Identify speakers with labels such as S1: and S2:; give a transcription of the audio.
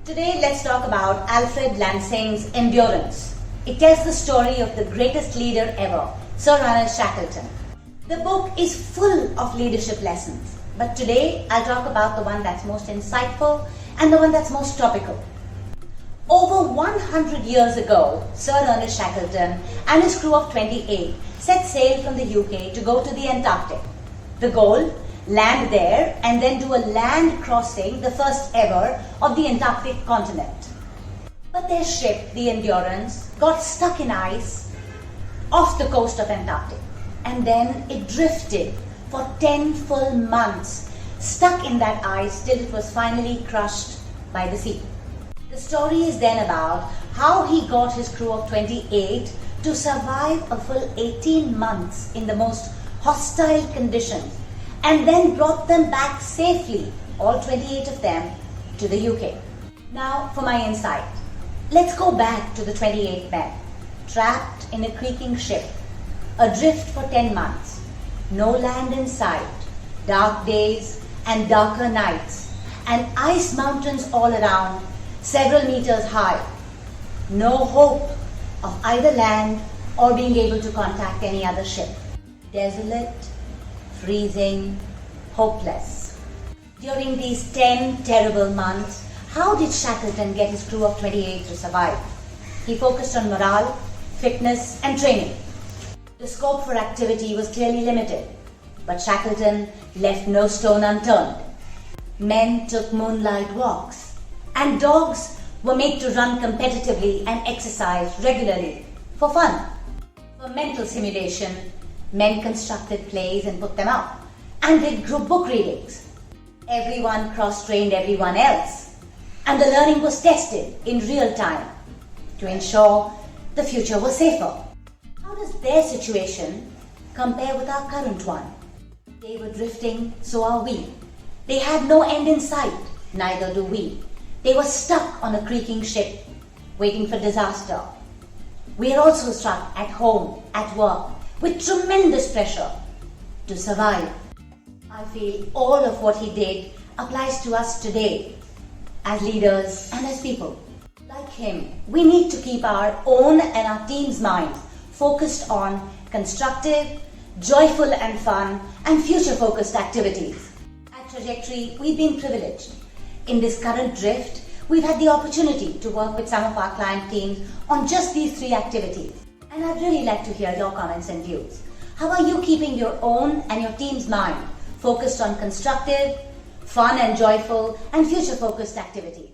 S1: Today, let's talk about Alfred Lansing's Endurance. It tells the story of the greatest leader ever, Sir Ernest Shackleton. The book is full of leadership lessons, but today I'll talk about the one that's most insightful and the one that's most topical. Over 100 years ago, Sir Ernest Shackleton and his crew of 28 set sail from the UK to go to the Antarctic. The goal? Land there and then do a land crossing, the first ever, of the Antarctic continent. But their ship, the Endurance, got stuck in ice off the coast of Antarctic, and then it drifted for 10 full months, stuck in that ice till it was finally crushed by the sea. The story is then about how he got his crew of 28 to survive a full 18 months in the most hostile conditions, and then brought them back safely, all 28 of them, to the UK. Now for my insight. Let's go back to the 28 men, trapped in a creaking ship, adrift for 10 months, no land in sight, dark days and darker nights, and ice mountains all around, several meters high. No hope of either land or being able to contact any other ship. Desolate, freezing, hopeless. During these 10 terrible months, how did Shackleton get his crew of 28 to survive? He focused on morale, fitness and training. The scope for activity was clearly limited, but Shackleton left no stone unturned. Men took moonlight walks, and dogs were made to run competitively and exercise regularly for fun. For mental simulation, men constructed plays and put them up, and did group book readings. Everyone cross-trained everyone else, and the learning was tested in real time to ensure the future was safer. How does their situation compare with our current one? They were drifting, so are we. They had no end in sight, neither do we. They were stuck on a creaking ship, waiting for disaster. We are also stuck at home, at work, with tremendous pressure to survive. I feel all of what he did applies to us today as leaders and as people. Like him, we need to keep our own and our team's minds focused on constructive, joyful and fun and future-focused activities. At Trajectory, we've been privileged. In this current drift, we've had the opportunity to work with some of our client teams on just these 3 activities. And I'd really like to hear your comments and views. How are you keeping your own and your team's mind focused on constructive, fun and joyful and future-focused activities?